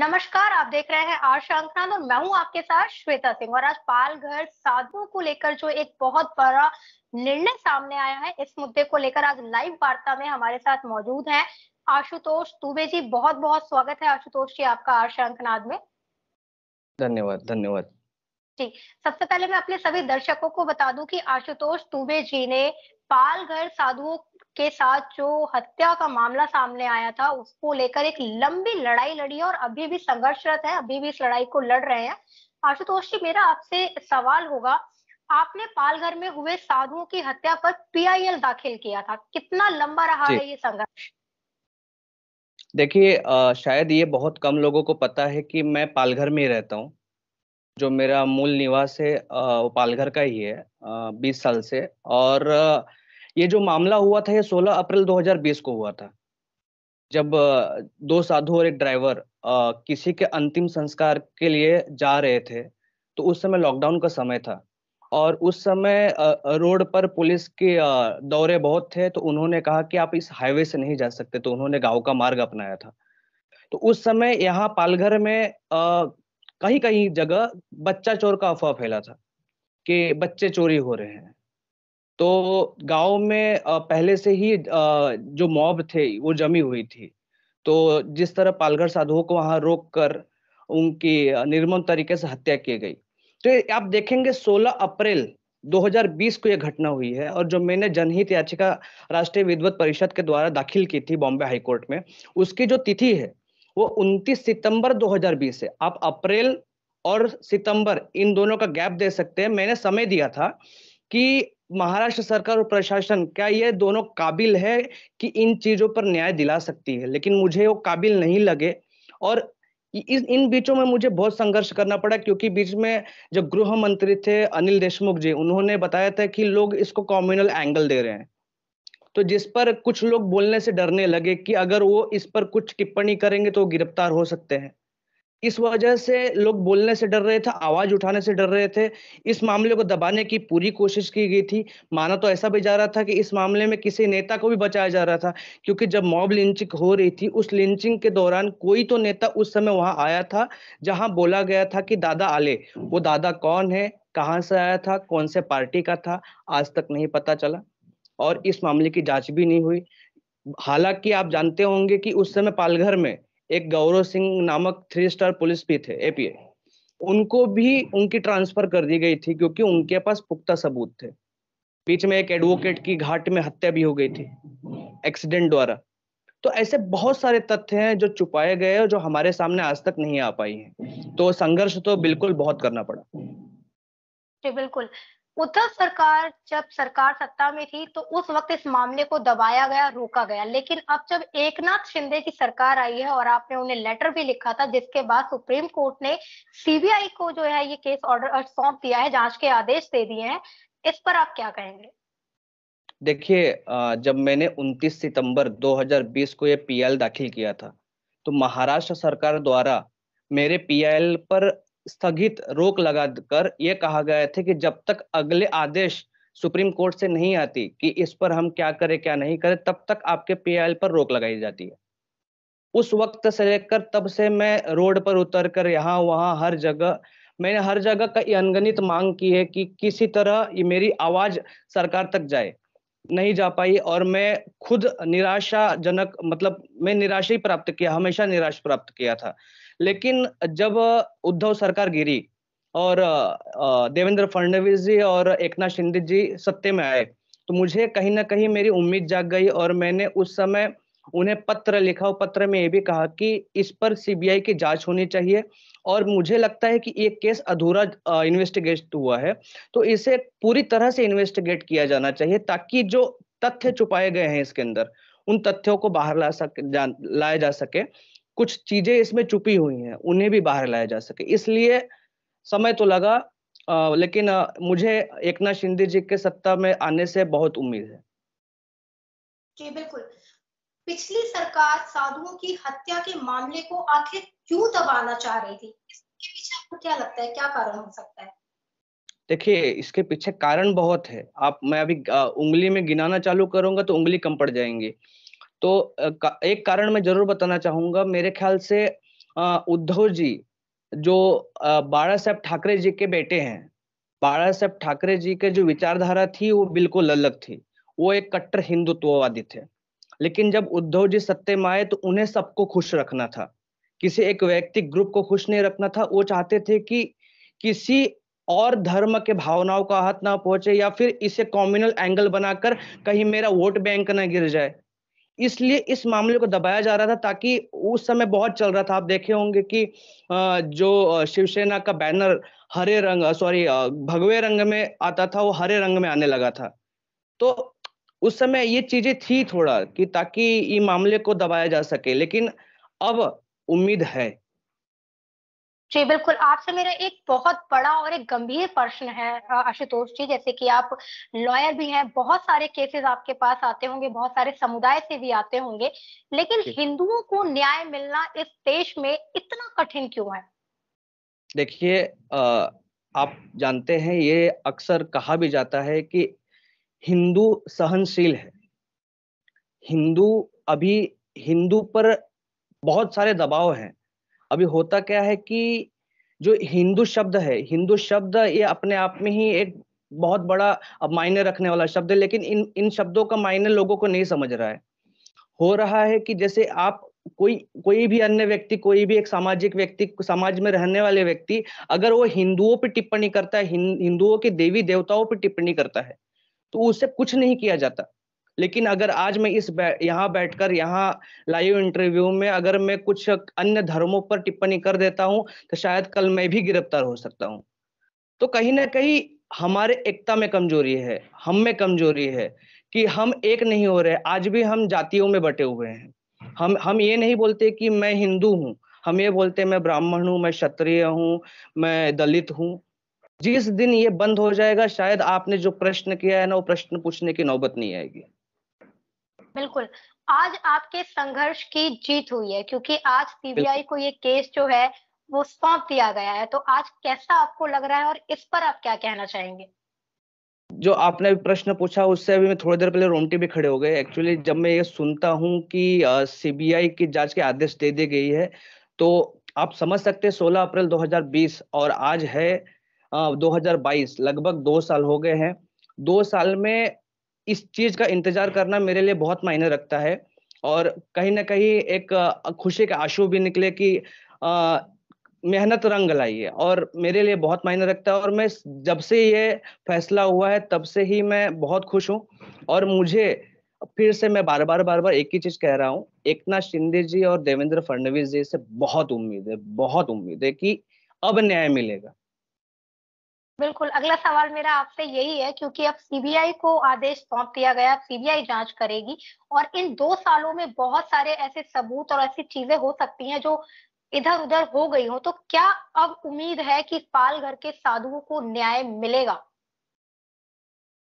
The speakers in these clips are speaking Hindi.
नमस्कार, आप देख रहे हैं आशा अंकनाद और मैं हूं आपके साथ श्वेता सिंह। और आज पालघर साधुओं को लेकर जो एक बहुत बड़ा निर्णय सामने आया है, इस मुद्दे को लेकर आज लाइव वार्ता में हमारे साथ मौजूद हैं आशुतोष दुबे जी। बहुत बहुत स्वागत है आशुतोष जी आपका आशा अंकनाद में। धन्यवाद धन्यवाद। जी, सबसे पहले मैं अपने सभी दर्शकों को बता दूं कि आशुतोष दुबे जी ने पालघर साधुओं के साथ जो हत्या का मामला सामने आया था, उसको लेकर एक लंबी लड़ाई लड़ी और अभी भी संघर्षरत है, अभी भी इस लड़ाई को लड़ रहे हैं। आशुतोष जी, मेरा आपसे सवाल होगा, आपने पालघर में हुए साधुओं की हत्या पर पीआईएल दाखिल किया था, कितना लंबा रहा जी, है ये संघर्ष? देखिए शायद ये बहुत कम लोगों को पता है कि मैं पालघर में ही रहता हूँ। जो मेरा मूल निवास है वो पालघर का ही है 20 साल से। और ये जो मामला हुआ था ये 16 अप्रैल 2020 को हुआ था। जब दो साधु और एक ड्राइवर किसी के अंतिम संस्कार के लिए जा रहे थे, तो उस समय लॉकडाउन का समय था। और उस समय रोड पर पुलिस के दौरे बहुत थे, तो उन्होंने कहा कि आप इस हाईवे से नहीं जा सकते, तो उन्होंने गांव का मार्ग अपनाया था। तो उस समय यहाँ पालघर में कहीं कहीं जगह बच्चा चोर का अफवाह फैला था कि बच्चे चोरी हो रहे हैं। तो गांव में पहले से ही जो मॉब थे वो जमी हुई थी। तो जिस तरह पालघर साधुओं को वहां रोक कर उनकी निर्मम तरीके से हत्या की गई। तो ये आप देखेंगे 16 अप्रैल 2020 को यह घटना हुई है। और जो मैंने जनहित याचिका राष्ट्रीय विद्वत परिषद के द्वारा दाखिल की थी बॉम्बे हाईकोर्ट में, उसकी जो तिथि है वो 29 सितंबर 2020 है। आप अप्रैल और सितंबर इन दोनों का गैप दे सकते हैं। मैंने समय दिया था कि महाराष्ट्र सरकार और प्रशासन क्या ये दोनों काबिल है कि इन चीजों पर न्याय दिला सकती है, लेकिन मुझे वो काबिल नहीं लगे। और इन बीचों में मुझे बहुत संघर्ष करना पड़ा, क्योंकि बीच में जो गृह मंत्री थे अनिल देशमुख जी, उन्होंने बताया था कि लोग इसको कम्युनल एंगल दे रहे हैं। तो जिस पर कुछ लोग बोलने से डरने लगे कि अगर वो इस पर कुछ टिप्पणी करेंगे तो वो गिरफ्तार हो सकते हैं। इस वजह से लोग बोलने से डर रहे थे, आवाज उठाने से डर रहे थे। इस मामले को दबाने की पूरी कोशिश की गई थी। माना तो ऐसा भी जा रहा था कि इस मामले में किसी नेता को भी बचाया जा रहा था, क्योंकि जब मॉब लिंचिंग हो रही थी, उस लिंचिंग के दौरान कोई तो नेता उस समय वहां आया था जहां बोला गया था कि दादा आले। वो दादा कौन है, कहां से आया था, कौन से पार्टी का था, आज तक नहीं पता चला। और इस मामले की जांच भी नहीं हुई। हालांकि आप जानते होंगे कि उस समय पालघर में एक गौरव सिंह नामक 3 स्टार पुलिस भी थे, एपीए। उनको भी उनकी ट्रांसफर कर दी गई थी, क्योंकि उनके पास पुख्ता सबूत थे। बीच में एक एडवोकेट की घाट में हत्या भी हो गई थी एक्सीडेंट द्वारा। तो ऐसे बहुत सारे तथ्य हैं जो छुपाए गए और जो हमारे सामने आज तक नहीं आ पाई हैं। तो संघर्ष तो बिल्कुल बहुत करना पड़ा। जी बिल्कुल। उद्धव सरकार जब सरकार सत्ता में थी तो उस वक्त इस मामले को दबाया गया, रोका गया। लेकिन अब जब एकनाथ शिंदे की सरकार आई है और आपने उन्हें लेटर भी लिखा था, जिसके बाद सुप्रीम कोर्ट ने सीबीआई को जो है ये केस ऑर्डर सौंप दिया है, जांच के आदेश दे दिए हैं, इस पर आप क्या कहेंगे? देखिए जब मैंने 29 सितंबर 2020 को ये पीएल दाखिल किया था, तो महाराष्ट्र सरकार द्वारा मेरे पीएल पर स्थगित रोक लगाकर ये कहा गया था कि जब तक अगले आदेश सुप्रीम कोर्ट से नहीं आती कि इस पर हम क्या करें क्या नहीं करें, तब तक आपके पीएल पर रोक लगाई जाती है। उस वक्त से लेकर तब से मैं रोड पर उतर कर यहाँ वहाँ हर जगह मैंने हर जगह का ये अनगिनत मांग की है कि किसी तरह ये मेरी आवाज सरकार तक जाए। नहीं जा पाई और मैं खुद निराशाजनक, मतलब मैं निराशा ही प्राप्त किया, हमेशा निराश प्राप्त किया था। लेकिन जब उद्धव सरकार गिरी और देवेंद्र फडणवीस जी और एकनाथ शिंदे जी सत्ते में आए, तो मुझे कहीं न कहीं मेरी उम्मीद जाग गई और मैंने उस समय उन्हें पत्र लिखा और पत्र में ये भी कहा कि इस पर सीबीआई की जाँच होनी चाहिए। और मुझे लगता है कि ये केस अधूरा इन्वेस्टिगेट हुआ है, तो इसे पूरी तरह से इन्वेस्टिगेट किया जाना चाहिए, ताकि जो तथ्य छुपाए गए हैं इसके अंदर, उन तथ्यों को बाहर लाया जा सके। कुछ चीजें इसमें छुपी हुई हैं, उन्हें भी बाहर लाया जा सके। इसलिए समय तो लगा, लेकिन मुझे एकनाथ शिंदे जी के सत्ता में आने से बहुत उम्मीद है। जी बिल्कुल। पिछली सरकार साधुओं की हत्या के मामले को आखिर क्यों दबाना चाह रही थी? इसके पीछे आपको क्या लगता है, क्या कारण हो सकता है? देखिए, इसके पीछे कारण बहुत है। मैं अभी उँगली में गिनाना चालू करूँगा तो उँगली कम पड़ जाएँगी। तो एक कारण मैं ज़रूर बताना चाहूँगा। मेरे ख़्याल से उद्धव जी जो बाला साहब ठाकरे जी के बेटे हैं, बाला साहब ठाकरे जी के जो विचारधारा थी वो बिल्कुल अलग थी। वो एक कट्टर हिंदुत्ववादी थे। लेकिन जब उद्धव जी सत्ता में आए तो उन्हें सबको खुश रखना था, किसी एक व्यक्ति ग्रुप को खुश नहीं रखना था। वो चाहते थे कि किसी और धर्म के भावनाओं का हाथ ना पहुंचे, या फिर इसे कम्युनल एंगल बनाकर कहीं मेरा वोट बैंक ना गिर जाए। इसलिए इस मामले को दबाया जा रहा था, ताकि उस समय बहुत चल रहा था, आप देखे होंगे कि जो शिवसेना का बैनर हरे रंग, सॉरी, भगवे रंग में आता था, वो हरे रंग में आने लगा था। तो उस समय ये चीजें थी थोड़ा, कि ताकि ये मामले को दबाया जा सके, लेकिन अब उम्मीद है। जी, बिल्कुल, आपसे मेरा एक बहुत बड़ा और एक गंभीर प्रश्न है आशुतोष जी, जैसे कि आप लॉयर भी हैं, बहुत सारे केसेज़ आपके पास आते होंगे, बहुत सारे समुदाय से भी आते होंगे, लेकिन जी। हिंदुओं को न्याय मिलना इस देश में इतना कठिन क्यों है? देखिए, आप जानते हैं, ये अक्सर कहा भी जाता है कि हिंदू सहनशील है। हिंदू अभी हिंदू पर बहुत सारे दबाव हैं। अभी होता क्या है कि जो हिंदू शब्द ये अपने आप में ही एक बहुत बड़ा अब मायने रखने वाला शब्द है, लेकिन इन इन शब्दों का मायने लोगों को नहीं समझ रहा है। हो रहा है कि जैसे आप कोई कोई भी अन्य व्यक्ति, कोई भी एक सामाजिक व्यक्ति, समाज में रहने वाले व्यक्ति, अगर वो हिंदुओं पे टिप्पणी करता है, हिंदुओं के देवी देवताओं पे टिप्पणी करता है, तो उससे कुछ नहीं किया जाता। लेकिन अगर आज मैं यहाँ बैठकर, यहाँ लाइव इंटरव्यू में अगर मैं कुछ अन्य धर्मों पर टिप्पणी कर देता हूँ, तो शायद कल मैं भी गिरफ्तार हो सकता हूँ। तो कहीं न कहीं हमारे एकता में कमजोरी है, हम में कमजोरी है, कि हम एक नहीं हो रहे। आज भी हम जातियों में बँटे हुए हैं। हम ये नहीं बोलते कि मैं हिंदू हूँ, हम ये बोलते हैं मैं ब्राह्मण हूँ, मैं क्षत्रिय हूँ, मैं दलित हूँ। जिस दिन ये बंद हो जाएगा, शायद आपने जो प्रश्न किया है ना, वो प्रश्न पूछने की नौबत नहीं आएगी। बिल्कुल, आज आपके संघर्ष की जीत हुई है क्योंकि आज सीबीआई बिल्कुल। को ये केस जो है, वो सौंप दिया गया है, तो आज कैसा आपको लग रहा है और इस पर आप क्या कहना चाहेंगे? जो आपने अभी प्रश्न पूछा, उससे अभी मैं थोड़ी देर पहले रोंगटे भी खड़े हो गए। एक्चुअली जब मैं ये सुनता हूँ कि सीबीआई की जाँच के आदेश दे दी गई है, तो आप समझ सकते हैं 16 अप्रैल 2020 और आज है 2022, लगभग 2 साल हो गए हैं। 2 साल में इस चीज़ का इंतज़ार करना मेरे लिए बहुत मायने रखता है, और कहीं न कहीं एक खुशी के आँसू भी निकले कि अ, मेहनत रंग लाई है, और मेरे लिए बहुत मायने रखता है। और मैं जब से ये फैसला हुआ है, तब से ही मैं बहुत खुश हूँ। और मुझे फिर से मैं बार-बार एक ही चीज़ कह रहा हूँ, एकनाथ शिंदे जी और देवेंद्र फडणवीस जी से बहुत उम्मीद है कि अब न्याय मिलेगा। बिल्कुल, अगला सवाल मेरा आपसे यही है क्योंकि अब सीबीआई को आदेश सौंप दिया गया, अब सीबीआई जाँच करेगी और इन 2 सालों में बहुत सारे ऐसे सबूत और ऐसी चीज़ें हो सकती हैं जो इधर-उधर हो गई हों, तो क्या अब उम्मीद है कि पालघर के साधुओं को न्याय मिलेगा?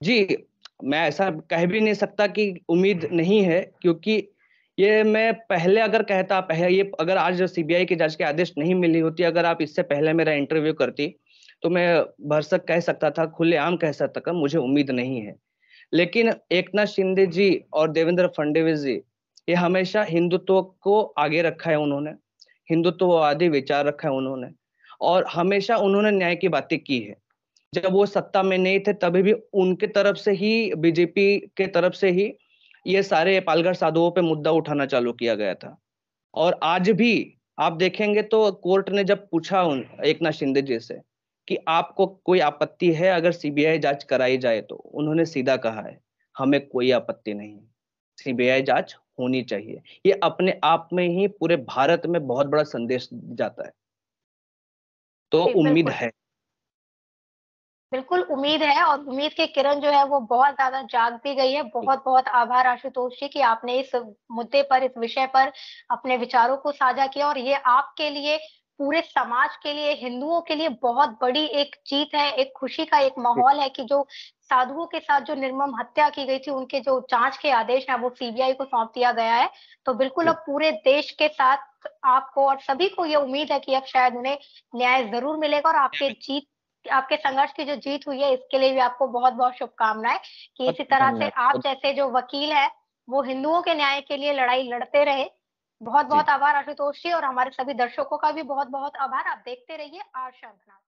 जी, मैं ऐसा कह भी नहीं सकता कि उम्मीद नहीं है, क्योंकि ये मैं पहले अगर कहता, पह ये अगर आज सीबीआई की जाँच के आदेश नहीं मिली होती, अगर आप इससे पहले मेरा इंटरव्यू करती, तो मैं भरसक कह सकता था, खुलेआम कह सकता था, मुझे उम्मीद नहीं है। लेकिन एकनाथ शिंदे जी और देवेंद्र फडणवीस जी, ये हमेशा हिंदुत्व को आगे रखा है उन्होंने, हिंदुत्ववादी विचार रखा है उन्होंने, और हमेशा उन्होंने न्याय की बातें की है। जब वो सत्ता में नहीं थे, तभी भी उनके तरफ से ही, बीजेपी के तरफ से ही ये सारे पालघर साधुओं पे मुद्दा उठाना चालू किया गया था। और आज भी आप देखेंगे तो कोर्ट ने जब पूछा उन एकनाथ शिंदे जी से कि आपको कोई आपत्ति है अगर सीबीआई जाँच कराई जाए तो? उन्होंने सीधा कहा है, हमें कोई आपत्ति नहीं है। सीबीआई जाँच होनी चाहिए। ये अपने आप में ही पूरे भारत में बहुत बड़ा संदेश जाता है। तो जी, उम्मीद बिल्कुल। है। बिल्कुल, उम्मीद है और उम्मीद की किरण जो है वो बहुत ज़्यादा जाग भी गई है। बहुत-बहुत आभार आशुतोष जी कि आपने इस मुद्दे पर, इस विषय पर अपने विचारों को साझा किया और ये आपके लिए, पूरे समाज के लिए, हिंदुओं के लिए बहुत बड़ी एक जीत है, एक खुशी का एक माहौल है कि जो साधुओं के साथ जो निर्मम हत्या की गई थी, उनके जो जाँच के आदेश हैं वो सीबीआई को सौंप दिया गया है। तो बिल्कुल जी, अब पूरे देश के साथ आपको और सभी को ये उम्मीद है कि अब शायद उन्हें न्याय ज़रूर मिलेगा और आपके संघर्ष की जो जीत हुई है इसके लिए भी आपको बहुत-बहुत शुभकामनाएँ कि बहुत इसी तरह से धन्यवाद। आप जैसे जो वकील हैं, वो हिंदुओं के न्याय के लिए लड़ाई लड़ते रहे बहुत जी। बहुत आभार आशुतोष जी, और हमारे सभी दर्शकों का भी बहुत बहुत आभार। आप देखते रहिए आर शंखनाद।